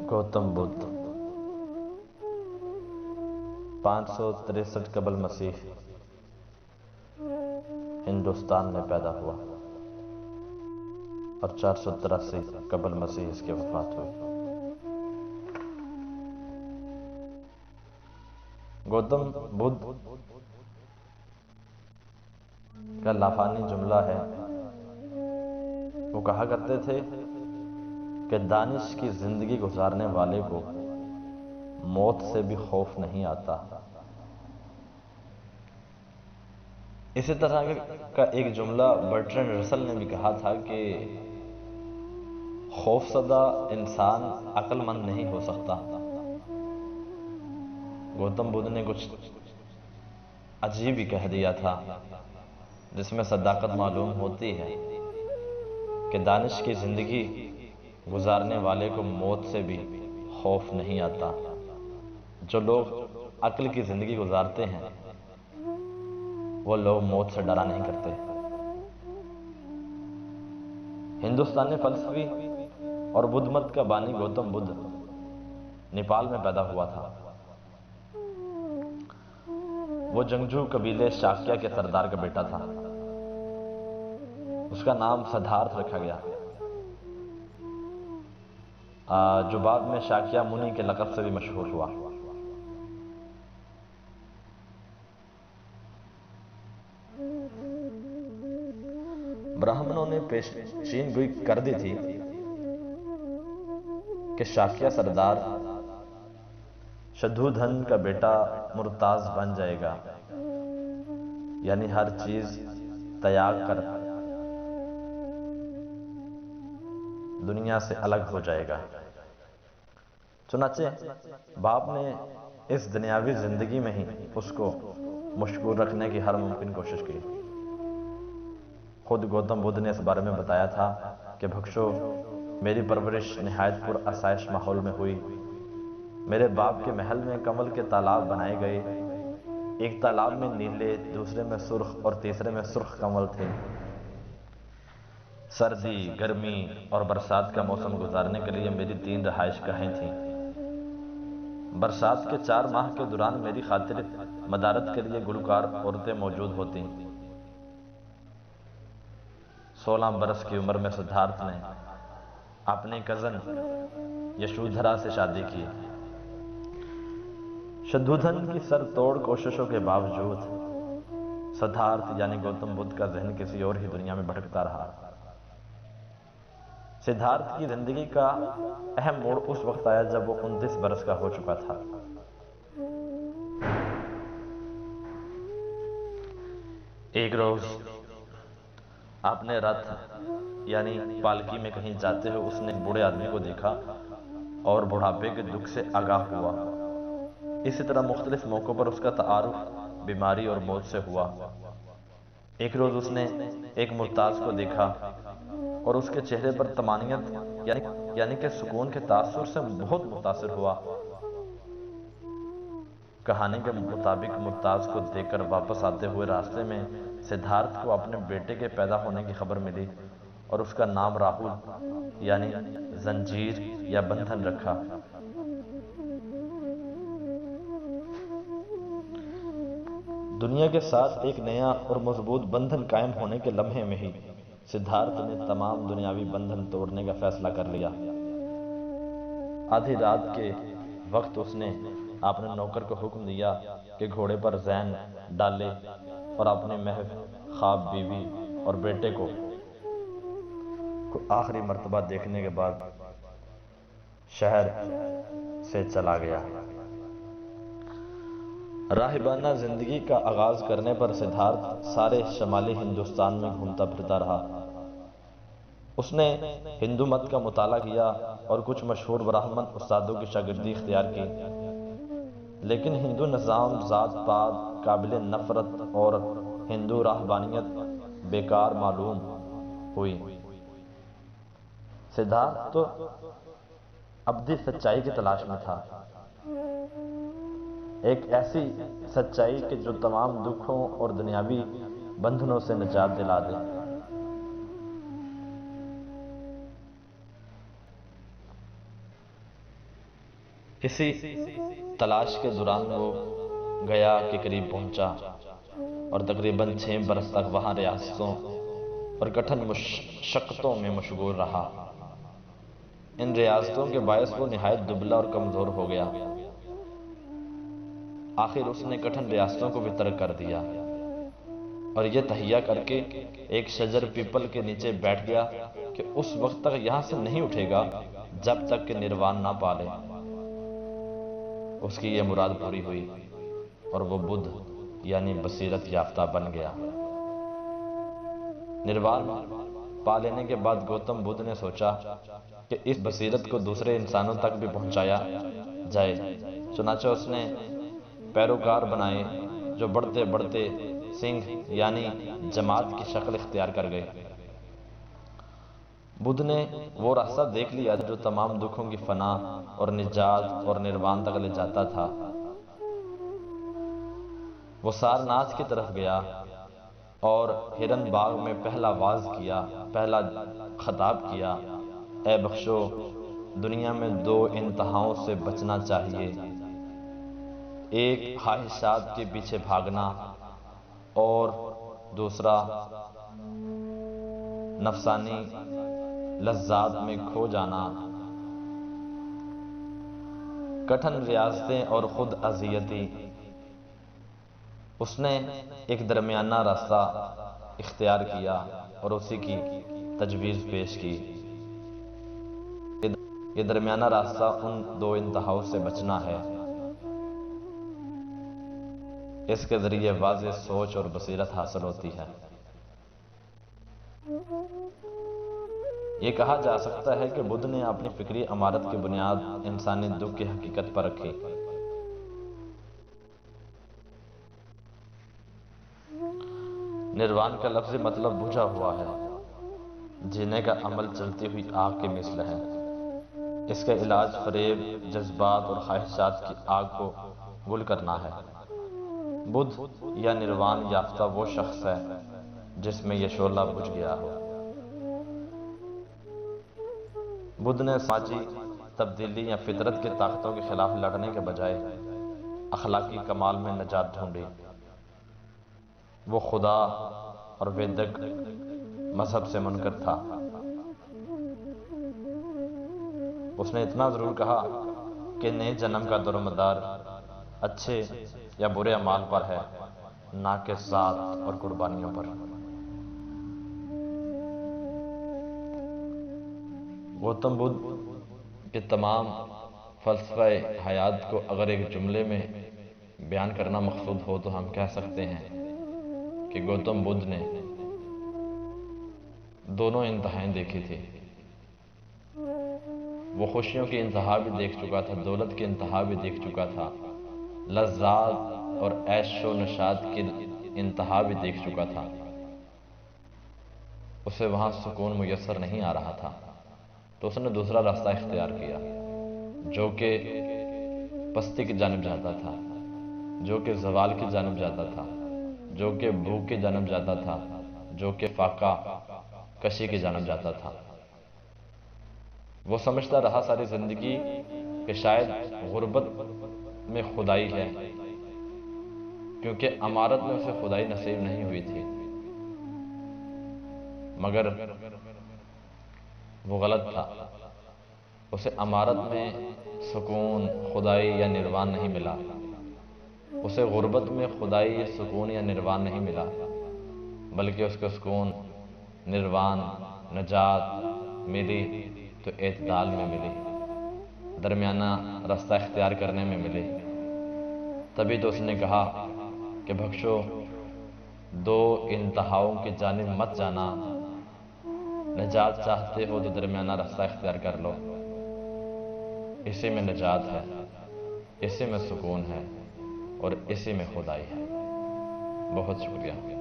گوتم بدھ 563 قبل مسیح ہندوستان میں پیدا ہوا اور 483 قبل مسیح اس کی وفات ہوئی۔ گوتم بدھ کا لافانی جملہ ہے، وہ کہا کرتے تھے کہ دانش کی زندگی گزارنے والے کو موت سے بھی خوف نہیں آتا۔ اسی طرح کا ایک جملہ برٹرینڈ رسل نے بھی کہا تھا کہ خوف زدہ انسان عقل مند نہیں ہو سکتا۔ گوتم بدھ نے کچھ عجیب ہی کہہ دیا تھا جس میں صداقت معلوم ہوتی ہے کہ دانش کی زندگی گزارنے والے کو موت سے بھی خوف نہیں آتا۔ جو لوگ عقل کی زندگی گزارتے ہیں وہ لوگ موت سے ڈرا نہیں کرتے۔ ہندوستانی فلسفی اور بدھ مت کا بانی گوتم بدھ نیپال میں پیدا ہوا تھا۔ وہ جنگجو قبیلے شاکیہ کے سردار کا بیٹا تھا۔ اس کا نام سدھارتھ رکھا گیا، جو بعد میں شاکیہ منی کے لقب سے بھی مشہور ہوا۔ برہمنوں نے پیشین گوئی کر دی تھی کہ شاکیہ سردار شدھودھن کا بیٹا مرتاز بن جائے گا، یعنی ہر چیز تیاگ کر دنیا سے الگ ہو جائے گا۔ چنانچہ باپ نے اس دنیاوی زندگی میں ہی اس کو مشغول رکھنے کی ہر ممکن کوشش کی۔ خود گوتم بدھ نے اس بارے میں بتایا تھا کہ بھکشو، میری پرورش نہایت پر آسائش ماحول میں ہوئی۔ میرے باپ کے محل میں کمل کے تالاب بنائے گئے، ایک تالاب میں نیلے، دوسرے میں سرخ اور تیسرے میں سرخ کمل تھے۔ سردی، گرمی اور برسات کا موسم گزارنے کے لیے میری 3 رہائش گاہیں تھیں۔ برسات کے 4 ماہ کے دوران میری خاطر مدارت کے لیے گلوکار عورتیں موجود ہوتیں۔ 16 برس کی عمر میں سدھارتھ نے اپنی کزن یشودھرا سے شادی کی۔ شدھودھن کی سر توڑ کوششوں کے باوجود سدھارتھ یعنی گوتم بدھ کا ذہن کسی اور ہی دنیا میں بھٹکتا رہا۔ سدھارتھ کی زندگی کا اہم موڑ اس وقت آیا جب وہ 29 برس کا ہو چکا تھا۔ ایک روز اپنے رتھ یعنی پالکی میں کہیں جاتے ہوئے اس نے ایک بوڑھے آدمی کو دیکھا اور بڑھاپے کے دکھ سے آگاہ ہوا۔ اسی طرح مختلف موقعوں پر اس کا تعارف بیماری اور موت سے ہوا۔ ایک روز اس نے ایک مرتاز کو دیکھا اور اس کے چہرے پر طمانینت یعنی کہ سکون کے تاثر سے بہت متاثر ہوا۔ کہانی کے مطابق مرتاز کو دیکھ کر واپس آتے ہوئے راستے میں سدھارتھ کو اپنے بیٹے کے پیدا ہونے کی خبر ملی اور اس کا نام راہل یعنی زنجیر یا بندھن رکھا۔ دنیا کے ساتھ ایک نیا اور مضبوط بندھن قائم ہونے کے لمحے میں ہی سدھارتھ نے تمام دنیاوی بندھن توڑنے کا فیصلہ کر لیا۔ آدھی رات کے وقت اس نے اپنے نوکر کو حکم دیا کہ گھوڑے پر زین ڈالے اور اپنے محو خواب بیوی اور بیٹے کو آخری مرتبہ دیکھنے کے بعد شہر سے چلا گیا۔ راہبانہ زندگی کا آغاز کرنے پر سدھارتھ سارے شمالی ہندوستان میں گھومتا پھرتا رہا۔ اس نے ہندو مت کا مطالعہ کیا اور کچھ مشہور برہمن استادوں کی شاگردی اختیار کی، لیکن ہندو نظام، ذات پات، قابل نفرت اور ہندو راہبانیت بیکار معلوم ہوئی۔ سدھارتھ تو ابدی سچائی کی تلاش میں تھا، ایک ایسی سچائی کہ جو تمام دکھوں اور دنیاوی بندھنوں سے نجات دلا دے۔ اسی تلاش کے دوران وہ گیا کے قریب پہنچا اور تقریباً 6 برس تک وہاں ریاستوں اور کٹھن مشقتوں میں مشغول رہا۔ ان ریاستوں کے باعث وہ نہایت دبلا اور کمزور ہو گیا۔ آخر اس نے کٹھن ریاستوں کو بھی ترک کر دیا اور یہ تہیہ کر کے ایک شجر پیپل کے نیچے بیٹھ گیا کہ اس وقت تک یہاں سے نہیں اٹھے گا جب تک کہ نروان نہ پالے۔ اس کی یہ مراد پوری ہوئی اور وہ بدھ یعنی بصیرت یافتہ بن گیا۔ نروان پا لینے کے بعد گوتم بدھ نے سوچا کہ اس بصیرت کو دوسرے انسانوں تک بھی پہنچایا جائے۔ چنانچہ اس نے پیروکار بنائے جو بڑھتے بڑھتے سنگھ یعنی جماعت کی شکل اختیار کر گئے۔ بدھ نے وہ راستہ دیکھ لیا جو تمام دکھوں کی فنا اور نجات اور نروان تک لے جاتا تھا۔ وہ سارناتھ کی طرف گیا اور ہرن باغ میں پہلا واعظ کیا، پہلا خطاب کیا، اے بخشو، دنیا میں 2 انتہاؤں سے بچنا چاہیے، ایک خواہشات کے پیچھے بھاگنا اور دوسرا نفسانی لذات میں کھو جانا۔ کٹھن ریاستیں اور خود اذیتی۔ اس نے ایک درمیانہ راستہ اختیار کیا اور اسی کی تجویز پیش کی۔ یہ درمیانہ راستہ ان 2 انتہاؤں سے بچنا ہے۔ اس کے ذریعے واضح سوچ اور بصیرت حاصل ہوتی ہے۔ یہ کہا جا سکتا ہے کہ بدھ نے اپنی فکری عمارت کی بنیاد انسانی دکھ کی حقیقت پر رکھی۔ نروان کا لفظی مطلب بجھا ہوا ہے۔ جینے کا عمل چلتی ہوئی آگ کے مثل ہے۔ اس کا علاج فریب، جذبات اور خواہشات کی آگ کو گل کرنا ہے۔ بدھ یا نروان یافتہ وہ شخص ہے جس میں یہ شعلہ بجھ گیا ہو۔ بدھ نے سماجی تبدیلی یا فطرت کی طاقتوں کے خلاف لڑنے کے بجائے اخلاقی کمال میں نجات ڈھونڈی۔ وہ خدا اور ویدک مذہب سے منکر تھا۔ اس نے اتنا ضرور کہا کہ نئے جنم کا درومدار اچھے یا برے اعمال پر ہے، نہ کہ ذات اور قربانیوں پر۔ گوتم بدھ کے تمام فلسفہ حیات کو اگر ایک جملے میں بیان کرنا مقصود ہو تو ہم کہہ سکتے ہیں کہ گوتم بدھ نے دونوں انتہائیں دیکھی تھی۔ وہ خوشیوں کی انتہا بھی دیکھ چکا تھا، دولت کی انتہا بھی دیکھ چکا تھا، لذات اور عیش و نشاط کی انتہا بھی دیکھ چکا تھا۔ اسے وہاں سکون میسر نہیں آ رہا تھا تو اس نے دوسرا راستہ اختیار کیا جو کہ پستی کی جانب جاتا تھا، جو کہ زوال کی جانب جاتا تھا، جو کہ بھوک کی جانب جاتا تھا، جو کہ فاقہ کشی کی جانب جاتا تھا۔ وہ سمجھتا رہا ساری زندگی کہ شاید غربت میں خدائی ہے، کیونکہ امارت میں اسے خدائی نصیب نہیں ہوئی تھی۔ مگر وہ غلط تھا، اسے امارت میں سکون، خدائی یا نروان نہیں ملا، اسے غربت میں خدائی، سکون یا نروان نہیں ملا، بلکہ اس کو سکون، نروان، نجات ملی تو اعتدال میں ملی، درمیانہ راستہ اختیار کرنے میں ملی۔ تبھی تو اس نے کہا کہ بخشو، 2 انتہاؤں کی جانب مت جانا، نجات چاہتے ہو تو درمیانہ راستہ اختیار کر لو، اسی میں نجات ہے، اسی میں سکون ہے اور اسی میں خدائی ہے۔ بہت شکریہ۔